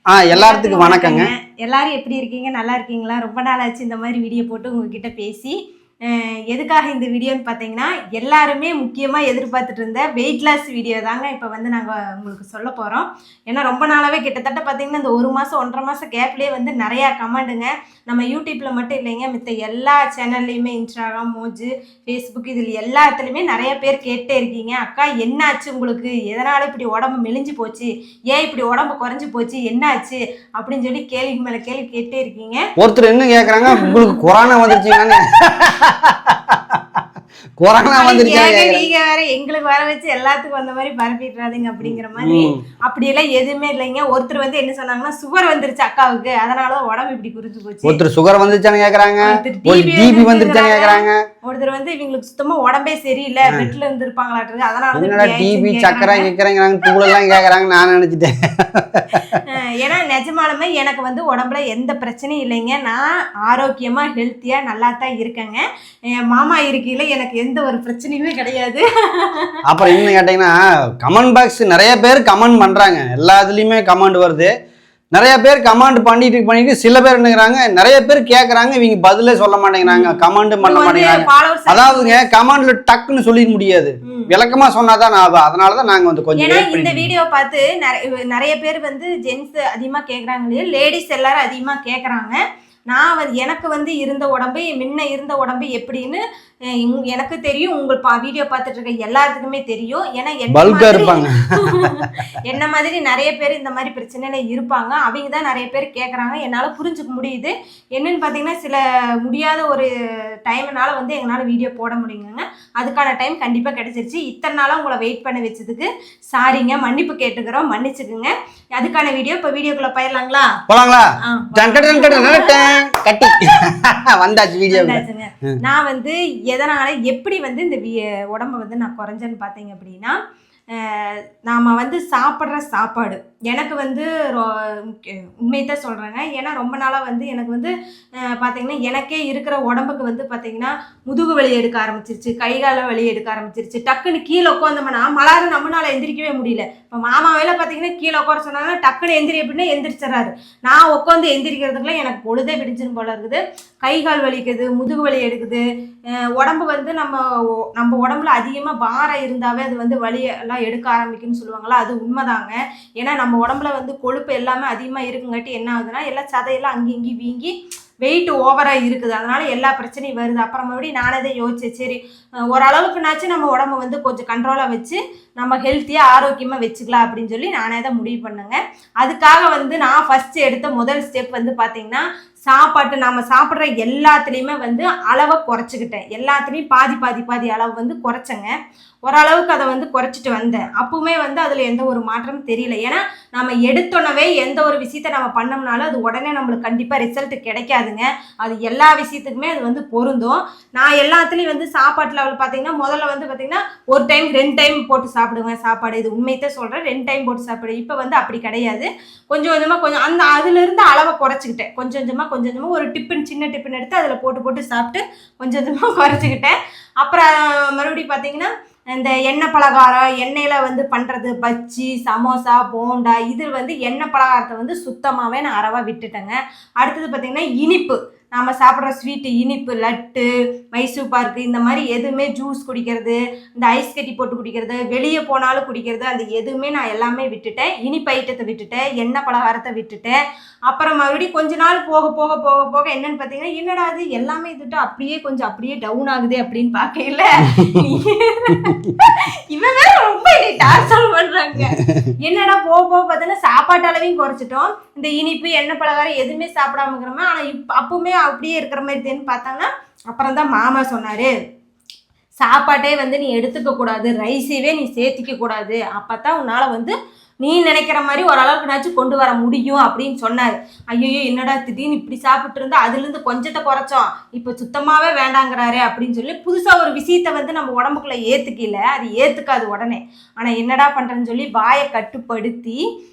எல்லாத்துக்கும் வணக்கங்க. எல்லாரும் எப்படி இருக்கீங்க? நல்லா இருக்கீங்களா? ரொம்ப நாள் ஆச்சு இந்த மாதிரி வீடியோ போட்டு உங்ககிட்ட பேசி. எதுக்காக இந்த வீடியோன்னு பார்த்தீங்கன்னா, எல்லாருமே முக்கியமாக எதிர்பார்த்துட்டு இருந்த வெயிட் லாஸ் வீடியோ தாங்க இப்போ வந்து நாங்கள் உங்களுக்கு சொல்ல போகிறோம். ஏன்னா ரொம்ப நாளாகவே கிட்டத்தட்ட பார்த்தீங்கன்னா இந்த 1 மாதம் 1.5 மாதம் கேப்லேயே வந்து நிறையா கமெண்ட்டுங்க. நம்ம யூடியூப்பில் மட்டும் இல்லைங்க, மித்த எல்லா சேனல்லையுமே இன்ஸ்டாகிராம், மோஜு, ஃபேஸ்புக் இதில் எல்லாத்துலேயுமே நிறைய பேர் கேட்டே இருக்கீங்க. அக்கா என்னாச்சு உங்களுக்கு? எதனால் இப்படி உடம்பு மெலிஞ்சு போச்சு? ஏன் இப்படி உடம்பு குறைஞ்சி போச்சு? என்னாச்சு அப்படின்னு சொல்லி கேள்விக்கு மேலே கேள்வி கேட்டே இருக்கீங்க. ஒருத்தர் என்ன கேட்குறாங்க, உங்களுக்கு கொரோனா வந்துருச்சுங்கன்னு. கொரோனா வந்துருச்சு, நீங்க வேற எங்களுக்கு வர வச்சு எல்லாத்துக்கும் வந்த மாதிரி பரப்பிடுறாதீங்க அப்படிங்கிற மாதிரி. அப்படியெல்லாம் எதுவுமே இல்லைங்க. ஒருத்தர் வந்து என்ன சொன்னாங்கன்னா, சுகர் வந்துருச்சு அக்காவுக்கு, அதனாலதான் உடம்பு இப்படி குறிஞ்சு போச்சு. ஒருத்தர் சுகர் வந்துருச்சான்னு கேக்குறாங்க, டிபி வந்துருச்சான்னு கேக்குறாங்க, ஒருத்தர் வந்து இவங்களுக்கு சுத்தமா உடம்பே சரியில்லை, பெட்ல இருந்திருப்பாங்களாட்டு, அதனால டிபி சக்கரை கேக்குறாங்க, தூள் எல்லாம் கேக்குறாங்க. நான் நினைச்சிட்டேன். ஏன்னா நிஜமாலுமே எனக்கு வந்து உடம்புல எந்த பிரச்சனையும் இல்லைங்க. நான் ஆரோக்கியமா ஹெல்த்தியா நல்லா தான் இருக்கேங்க. என் மாமா இருக்கையில எனக்கு எந்த ஒரு பிரச்சனையுமே கிடையாது. அப்புறம் என்ன கேட்டீங்கன்னா, கமெண்ட் பாக்ஸ் நிறைய பேர் கமெண்ட் பண்றாங்க, எல்லாத்துலயுமே கமெண்ட் வருது. நிறைய பேர் கமெண்ட் பண்ணிட்டு சில பேர் என்னங்கிறாங்க, நிறைய பேர் கேட்கறாங்க, இவங்க பதிலே சொல்ல மாட்டேங்கிறாங்க, கமெண்ட் பண்ண மாட்டேங்கிறாங்க. அதாவதுங்க கமெண்ட்ல டக்குன்னு சொல்லிட முடியாது, விளக்கமா சொன்னாதான் நான். அதனாலதான் நாங்க வந்து கொஞ்சம் இந்த வீடியோ பார்த்து நிறைய பேர் வந்து ஜென்ஸ் அதிகமா கேக்குறாங்க இல்லையா, லேடிஸ் எல்லாரும் அதிகமா கேக்குறாங்க. நான் எனக்கு வந்து இருந்த உடம்பு, முன்ன இருந்த உடம்பு எப்படின்னு எனக்கு தெரியும். உங்கள் வீடியோ பார்த்துட்டு இருக்க எல்லாத்துக்குமே தெரியும். ஏன்னா என்ன மாதிரி நிறைய பேர் இந்த மாதிரி பிரச்சனையில இருப்பாங்க. அவங்க தான் நிறைய பேர் கேட்குறாங்க. என்னால் புரிஞ்சுக்க முடியுது. என்னன்னு பார்த்தீங்கன்னா, சில முடியாத ஒரு டைம்னால வந்து எங்களால் வீடியோ போட முடியுங்க. அதுக்கான டைம் கண்டிப்பாக கிடைச்சிருச்சு. இத்தனை நாளாக உங்களை வெயிட் பண்ண வச்சதுக்கு சாரிங்க, மன்னிப்பு கேட்டுக்கிறோம், மன்னிச்சுக்குங்க. அதுக்கான வீடியோ இப்போ வீடியோக்குள்ள போயிடலாங்களா? போலாங்களா? வந்தாச்சு வீடியோ. நான் வந்து எதனால எப்படி வந்து இந்த உடம்பை வந்து நான் குறைஞ்சேன்னு பார்த்தீங்க அப்படின்னா, நாம் வந்து சாப்பிட்ற சாப்பாடு எனக்கு வந்து உண்மையத்தான் சொல்கிறேங்க. ஏன்னா ரொம்ப நாளாக வந்து எனக்கு வந்து பார்த்திங்கன்னா, எனக்கே இருக்கிற உடம்புக்கு வந்து பார்த்திங்கன்னா முதுகு வலி எடுக்க ஆரம்பிச்சிருச்சு, கைகால வலி எடுக்க ஆரம்பிச்சிருச்சு. டக்குன்னு கீழே உட்காந்தோம்னா மலார நம்மளால் எந்திரிக்கவே முடியல. இப்போ மாமா வேலை பார்த்திங்கன்னா கீழே உட்கார சொன்னாங்கன்னா டக்குன்னு எந்திரி அப்படின்னா எந்திரிச்சிடறாரு. நான் உட்காந்து எந்திரிக்கிறதுக்குள்ள எனக்கு பொழுதே விடிஞ்சுன்னு போல இருக்குது. கைகால் வலிக்குது, முதுகு வலி எடுக்குது. உடம்பு வந்து நம்ம உடம்புல அதிகமாக பாரம் இருந்தாவே அது வந்து வலி எல்லாம் எடுக்க ஆரம்பிக்குன்னு சொல்லுவாங்களா, அது உண்மைதாங்க. ஏன்னா நம்ம உடம்புல வந்து கொழுப்பு எல்லாமே அதிகமாக இருக்குங்காட்டி என்ன ஆகுதுன்னா, எல்லாம் சதையெல்லாம் அங்கேயும் இங்கேயும் வீங்கி வெயிட் ஓவராக இருக்குது. அதனால எல்லா பிரச்சனையும் வருது. அப்புறம் மறுபடியும் நானே தான் யோசிச்சேன், சரி ஓரளவுக்குனாச்சும் நம்ம உடம்பை வந்து கொஞ்சம் கண்ட்ரோலாக வச்சு நம்ம ஹெல்த்தியாக ஆரோக்கியமாக வச்சுக்கலாம் அப்படின்னு சொல்லி நானே தான் முடிவு பண்ணுங்க. அதுக்காக வந்து நான் ஃபஸ்ட்டு எடுத்த முதல் ஸ்டெப் வந்து பார்த்தீங்கன்னா, சாப்பாட்டு நம்ம சாப்பிட்ற எல்லாத்துலேயுமே வந்து அளவை குறைச்சிக்கிட்டேன். எல்லாத்துலேயும் பாதி அளவு வந்து குறைச்சேங்க. ஓரளவுக்கு அதை வந்து குறைச்சிட்டு வந்தேன். அப்பவுமே வந்து அதில் எந்த ஒரு மாற்றமும் தெரியல. ஏன்னா நம்ம எடுத்தோன்னவே எந்த ஒரு விஷயத்த நம்ம பண்ணோம்னாலும் அது உடனே நம்மளுக்கு கண்டிப்பாக ரிசல்ட் கிடைக்காதுங்க. அது எல்லா விஷயத்துக்குமே அது வந்து பொருந்தும். நான் எல்லாத்துலேயும் வந்து சாப்பாட்டில் அவள் பார்த்தீங்கன்னா, முதல்ல வந்து பார்த்தீங்கன்னா ஒரு டைம் 2 டைம் போட்டு சாப்பிடுவேன் சாப்பாடு. இது உண்மையத்தான் சொல்கிறேன், 2 டைம் போட்டு சாப்பிடுவேன். இப்போ வந்து அப்படி கிடையாது. கொஞ்சம் கொஞ்சமாக அந்த அதுலேருந்து அளவை குறைச்சிக்கிட்டேன். கொஞ்சம் கொஞ்சமாக ஒரு டிஃபன், சின்ன டிஃபன் எடுத்து அதில் போட்டு சாப்பிட்டு கொஞ்சம் கொஞ்சமாக குறைச்சிக்கிட்டேன். அப்புறம் மறுபடியும் பார்த்தீங்கன்னா, இந்த எண்ணெய் பலகாரம், எண்ணெயில் வந்து பண்ணுறது பஜ்ஜி, சமோசா, போண்டா, இது வந்து எண்ணெய் பலகாரத்தை வந்து சுத்தமாகவே நான் அறவா விட்டுட்டேங்க. அடுத்தது பார்த்திங்கன்னா இனிப்பு, நாம் சாப்பிட்ற ஸ்வீட்டு, இனிப்பு, லட்டு, மைசூர் பாருக்கு, இந்த மாதிரி எதுவுமே ஜூஸ் குடிக்கிறது, இந்த ஐஸ் கட்டி போட்டு குடிக்கிறது, வெளியே போனாலும் குடிக்கிறது, அந்த எதுவுமே நான் எல்லாமே விட்டுட்டேன். இனிப்பு ஐட்டத்தை விட்டுட்டேன், எண்ணெய் பலகாரத்தை விட்டுட்டேன். அப்புறம் மறுபடியும் கொஞ்ச நாள் போக போக போக போக என்னன்னு பார்த்தீங்கன்னா, என்னடா அது எல்லாமே இதுட்டு அப்படியே டவுன் ஆகுது அப்படின்னு பார்க்கல. இவன் வேற ரொம்ப டார்ச்சர் பண்றாங்க. என்னடா போக போக பார்த்தீங்கன்னா சாப்பாட்டு அளவையும் குறைச்சிட்டோம். இந்த இனிப்பு, எண்ணெய் பலகாரம் எதுவுமே சாப்பிடாம இருக்கிறோமே. ஆனால் அப்பவுமே அப்படியே இருக்கிற மாதிரி தேன்னு பார்த்தாங்கன்னா, அப்புறம் தான் மாமா சொன்னாரு, சாப்பாட்டே வந்து நீ எடுத்துக்க கூடாது, ரைஸையே நீ சேர்த்திக்க கூடாது, அப்பதான் உன்னால வந்து நீ நினைக்கிற மாதிரி ஓரளவுக்குனாச்சும் கொண்டு வர முடியும் அப்படின்னு சொன்னார். ஐயோ என்னடா திடீர்னு இப்படி சாப்பிட்டு இருந்தா, அதுலேருந்து கொஞ்சத்தை குறைச்சோம், இப்போ சுத்தமாகவே வேண்டாங்கிறாரு அப்படின்னு சொல்லி புதுசாக ஒரு விஷயத்தை வந்து நம்ம உடம்புக்குள்ளே ஏற்றுக்கல. அது ஏற்றுக்காது உடனே. ஆனால் என்னடா பண்ணுறேன்னு சொல்லி வாயை கட்டுப்படுத்தி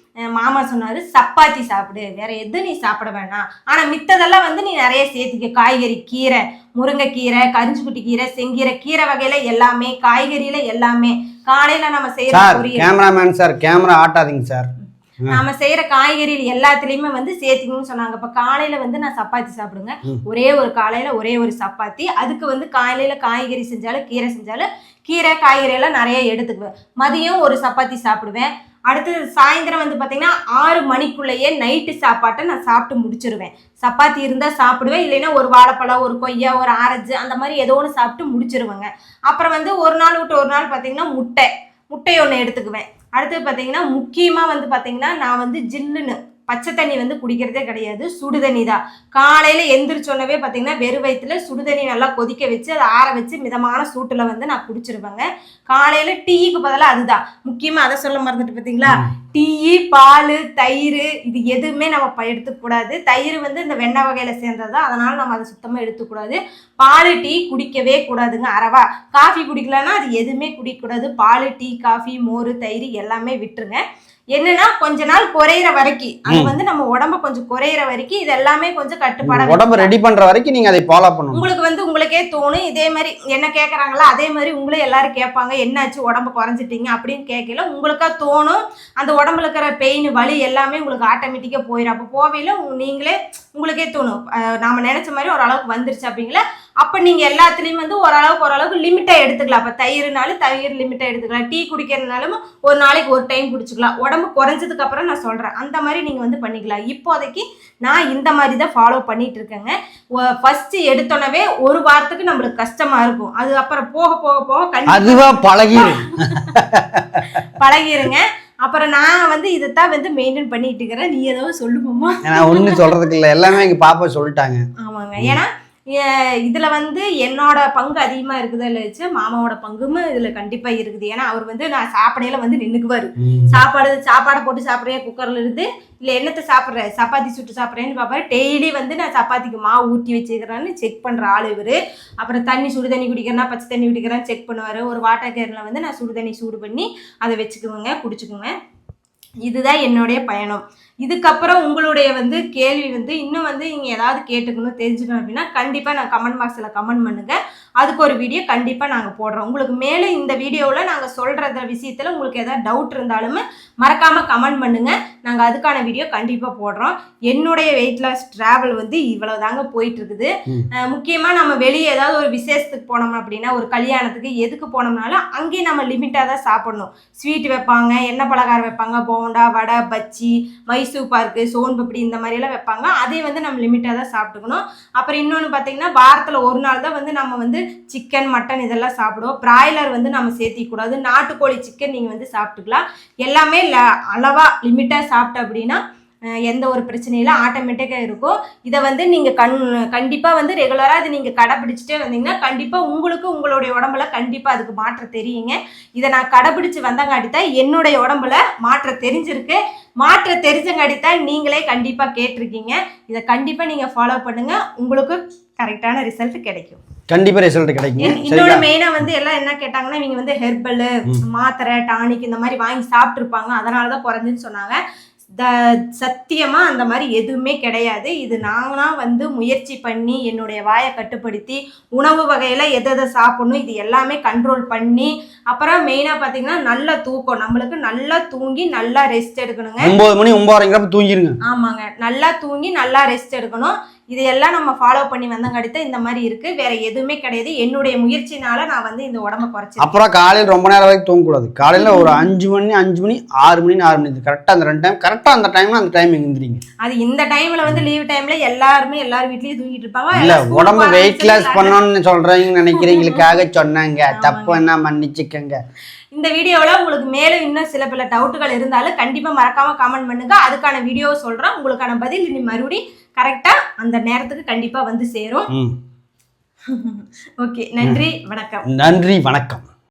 மாமா சொன்னார், சப்பாத்தி சாப்பிடு, வேற எதுவும் நீ சாப்பிட வேணாம், ஆனால் மித்ததெல்லாம் வந்து நீ நிறைய சேர்த்துக்க, காய்கறி, கீரை, முருங்கைக்கீரை, கரிஞ்சுக்குட்டி கீரை, செங்கீரை, கீரை வகையில எல்லாமே, காய்கறியில எல்லாமே. காலையில நம்ம செய்யற கேமராமேன் சார், கேமரா ஆட்டாதீங்க சார். நாம செய்யற காய்கறிகள் எல்லாத்துலயுமே வந்து சேர்த்திக்கணும்னு சொன்னாங்க. இப்ப காலையில வந்து நான் சப்பாத்தி சாப்பிடுங்க, காலையில ஒரே ஒரு சப்பாத்தி. அதுக்கு வந்து காலையில காய்கறி செஞ்சாலும் கீரை செஞ்சாலும் கீரை காய்கறி எல்லாம் நிறைய எடுத்துக்குவேன். மதியம் ஒரு சப்பாத்தி சாப்பிடுவேன். அடுத்தது சாயந்தரம் வந்து பார்த்தீங்கன்னா 6 மணிக்குள்ளேயே நைட்டு சாப்பாட்டை நான் சாப்பிட்டு முடிச்சிருவேன். சப்பாத்தி இருந்தால் சாப்பிடுவேன், இல்லைன்னா ஒரு வாழைப்பழம், ஒரு கொய்யா, ஒரு ஆரஞ்சு அந்த மாதிரி ஏதோ ஒன்று சாப்பிட்டு முடிச்சிருவேங்க. அப்புறம் வந்து ஒரு நாள் விட்டு ஒரு நாள் பார்த்தீங்கன்னா முட்டை ஒன்று எடுத்துக்குவேன். அடுத்தது பார்த்தீங்கன்னா முக்கியமாக வந்து பார்த்தீங்கன்னா நான் வந்து ஜில்லுன்னு பச்சை தண்ணி வந்து குடிக்கிறதே கிடையாது, சுடுதண்ணி தான். காலையில் எந்திரிச்சோன்னவே பார்த்தீங்கன்னா வெறும் வயிற்றுல சுடுதண்ணி நல்லா கொதிக்க வச்சு அதை ஆற வச்சு மிதமான சூட்டில் வந்து நான் குடிச்சிருவேங்க. காலையில் டீக்கு பதிலாக அதுதான் முக்கியமாக. அதை சொல்ல மறந்துட்டு பார்த்தீங்களா, டீ, பால், தயிர் இது எதுவுமே நம்ம எடுத்துக்கூடாது. தயிர் வந்து இந்த வெண்ணெய் வகையில் சேர்ந்தது தான், அதனால் நம்ம அதை சுத்தமாக எடுத்துக்கூடாது. பால், டீ குடிக்கவே கூடாதுங்க. அறவா காஃபி குடிக்கலன்னா அது எதுவுமே குடிக்கக்கூடாது. பால், டீ, காஃபி, மோர், தயிர் எல்லாமே விட்டுருங்க. என்னன்னா கொஞ்ச நாள் குறையிற வரைக்கும் அது வந்து நம்ம உடம்ப கொஞ்சம் குறையிற வரைக்கும் இது எல்லாமே கொஞ்சம் கட்டுப்பாடா உடம்ப ரெடி பண்ற வரைக்கும் நீங்க அதை ஃபாலோ பண்ணணும். உங்களுக்கு வந்து உங்களுக்கே தோணும் இதே மாதிரி என்ன கேட்கறாங்களா அதே மாதிரி உங்களே எல்லாரும் கேட்பாங்க, என்னாச்சு உடம்பு குறைஞ்சிட்டீங்க அப்படின்னு கேட்கல. உங்களுக்கா தோணும், அந்த உடம்புல இருக்கிற பெயின் வலி எல்லாமே உங்களுக்கு ஆட்டோமேட்டிக்கா போயிடும். அப்போ போவையில நீங்களே உங்களுக்கே தோணும் நாம நினைச்ச மாதிரி ஓரளவுக்கு வந்துருச்சு அப்படிங்களா. அப்ப நீங்க எல்லாத்துலயும் வந்து ஓரளவுக்கு லிமிட்டா எடுத்துக்கலாம். அப்ப தயிர்னாலும் தயிர் லிமிட்டா எடுத்துக்கலாம், டீ குடிக்கிறதுனாலும் ஒரு நாளைக்கு ஒரு டைம் குடிச்சுக்கலாம். உடம்பு குறைஞ்சதுக்கு அப்புறம் நான் சொல்றேன் அந்த மாதிரி நீங்க வந்து பண்ணிக்கலாம். இப்போதைக்கு நான் இந்த மாதிரி தான் ஃபாலோ பண்ணிட்டு இருக்கேங்க. ஃபர்ஸ்ட் எடுத்தோன்னவே ஒரு வாரத்துக்கு நம்மளுக்கு கஷ்டமா இருக்கும், அது அப்புறம் போக போக போக அதுவா பழகிருங்க. அப்புறம் நான் வந்து இதைத்தான் வந்து மெயின்டைன் பண்ணிட்டு இருக்கிறேன். நீ ஏதோ சொல்லுவோமா? ஒண்ணு சொல்றதுக்கு இல்லை, எல்லாமே எங்க பாப்பா சொல்லிட்டாங்க. ஆமாங்க, ஏன்னா இதுல வந்து என்னோட பங்கு அதிகமா இருக்குதா இல்லைச்சு, மாமாவோட பங்கும் இதுல கண்டிப்பா இருக்குது. ஏன்னா அவர் வந்து நான் சாப்பிடையில வந்து நின்னுக்குவாரு. சாப்பாடை போட்டு சாப்பிட்றேன் குக்கர்ல இருந்து, இல்ல என்னத்தை சாப்பிட்றேன், சப்பாத்தி சுட்டு சாப்பிட்றேன்னு பாப்பாரு. டெய்லி வந்து நான் சப்பாத்திக்கு மாவு ஊற்றி வச்சுக்கிறேன்னு செக் பண்ற ஆள் இவரு. அப்புறம் சுடு தண்ணி குடிக்கிறேன்னா பச்சை தண்ணி குடிக்கிறேன்னு செக் பண்ணுவாரு. ஒரு வாட்டர் கேர்ல வந்து நான் சுடு தண்ணி சூடு பண்ணி அதை வச்சுக்குவேங்க, குடிச்சுக்குங்க. இதுதான் என்னுடைய பயணம். இதுக்கப்புறம் உங்களுடைய வந்து கேள்வி வந்து இன்னும் வந்து நீங்கள் ஏதாவது கேட்டுக்கணும் தெரிஞ்சுக்கணும் அப்படின்னா கண்டிப்பாக நான் கமெண்ட் பாக்ஸில் கமெண்ட் பண்ணுங்கள். அதுக்கு ஒரு வீடியோ கண்டிப்பாக நாங்கள் போடுறோம். உங்களுக்கு மேலே இந்த வீடியோவில் நாங்கள் சொல்கிற விஷயத்தில் உங்களுக்கு ஏதாவது டவுட் இருந்தாலுமே மறக்காமல் கமெண்ட் பண்ணுங்கள், நாங்கள் அதுக்கான வீடியோ கண்டிப்பாக போடுறோம். என்னுடைய வெயிட் லாஸ் ட்ராவல் வந்து இவ்வளோ தாங்க போயிட்டு இருக்குது. முக்கியமாக நம்ம வெளியே ஏதாவது ஒரு விசேஷத்துக்கு போனோம் அப்படின்னா, ஒரு கல்யாணத்துக்கு எதுக்கு போனோம்னாலும் அங்கேயும் நம்ம லிமிட்டாக தான் சாப்பிடணும். ஸ்வீட் வைப்பாங்க, எண்ணெய் பலகாரம் வைப்பாங்க, போண்டா, வடை, பச்சி, மைசூர் பாருக்கு, சோன் பப்படி இந்த மாதிரியெல்லாம் வைப்பாங்க. அதே வந்து நம்ம லிமிட்டாக தான் சாப்பிட்டுக்கணும். அப்புறம் இன்னொன்று பார்த்தீங்கன்னா வாரத்தில் ஒரு நாள் தான் வந்து நம்ம வந்து சிக்கன், மட்டன் இதெல்லாம் சாப்பிடுவோம். பிராய்லர் வந்து நம்ம சேர்த்திக்கூடாது. நாட்டுக்கோழி சிக்கன் நீங்கள் வந்து சாப்பிட்டுக்கலாம். எல்லாமே அளவாக லிமிட்டாக சாப்பிட்டோம் அப்படின்னா எந்த ஒரு பிரச்சனையில ஆட்டோமேட்டிக்காக இருக்கும். இதை வந்து நீங்கள் கண்டிப்பாக வந்து ரெகுலராக இதை நீங்கள் கடைப்பிடிச்சிட்டே வந்தீங்கன்னா கண்டிப்பாக உங்களுக்கு உங்களுடைய உடம்புல கண்டிப்பாக அதுக்கு மாற்றம் தெரியுங்க. இதை நான் கடைப்பிடிச்சு வந்தங்காட்டித்தான் என்னுடைய உடம்புல மாற்றம் தெரிஞ்சிருக்கு. மாற்றம் தெரிஞ்சங்காட்டித்தான் நீங்களே கண்டிப்பாக கேட்டிருக்கீங்க. இதை கண்டிப்பாக நீங்கள் ஃபாலோ பண்ணுங்க, உங்களுக்கு கரெக்டான ரிசல்ட் கிடைக்கும். கண்டிப்பா ரிசல்ட் கிடைக்கும். இன்னொரு மெயினா வந்து எல்லாம் என்ன கேட்டாங்கன்னா, இவங்க வந்து ஹெர்பல் மாத்திரை டானிக் இந்த மாதிரி வாங்கி சாப்பிட்டு இருப்பாங்க, அதனாலதான் குறைஞ்சுன்னு சொன்னாங்க. சத்தியமா அந்த மாதிரி எதுவுமே கிடையாது. இது நானா வந்து முயற்சி பண்ணி என்னுடைய வாயை கட்டுப்படுத்தி உணவு வகையில எதை சாப்பிடணும் இது எல்லாமே கண்ட்ரோல் பண்ணி, அப்புறம் மெயினா பாத்தீங்கன்னா நல்ல தூக்கம், நம்மளுக்கு நல்லா தூங்கி நல்லா ரெஸ்ட் எடுக்கணுங்க. 9 மணி 9:30 தூங்கிருங்க. ஆமாங்க, நல்லா தூங்கி நல்லா ரெஸ்ட் எடுக்கணும். இதையெல்லாம் நம்ம ஃபாலோ பண்ணி வந்தங்காட்டி இந்த மாதிரி இருக்கு, வேற எதுவுமே கிடையாது. என்னுடைய முயற்சினால நான் வந்து இந்த உடம்ப குறைச்சேன். அப்புறம் காலையில் ரொம்ப நேரம் வரைக்கும் தூங்கக்கூடாது. காலையில ஒரு 5 மணி 6 மணி கரெக்டா அந்த 2 டைம் கரெக்டா அந்த டைம்ல அந்த டைம் எந்திரிங்க. அது இந்த டைம்ல வந்து லீவ் டைம்ல எல்லாரும் வீட்லயும் தூங்கிட்டு இருப்பாங்க. இல்ல உடம்பு வெயிட் லாஸ் பண்ணணும்னு சொல்றீங்கன்னு நினைக்கிறீங்களுக்காக சொன்னாங்க, தப்பு என்ன மன்னிச்சுக்கங்க. இந்த வீடியோவில் உங்களுக்கு மேலும் இன்னும் சில பல டவுட்டுகள் இருந்தாலும் கண்டிப்பாக மறக்காம கமெண்ட் பண்ணுங்க, அதுக்கான வீடியோ சொல்கிறேன். உங்களுக்கான பதில் இனி மறுபடியும் கரெக்டாக அந்த நேரத்துக்கு கண்டிப்பாக வந்து சேரும். ஓகே, நன்றி வணக்கம். நன்றி வணக்கம்.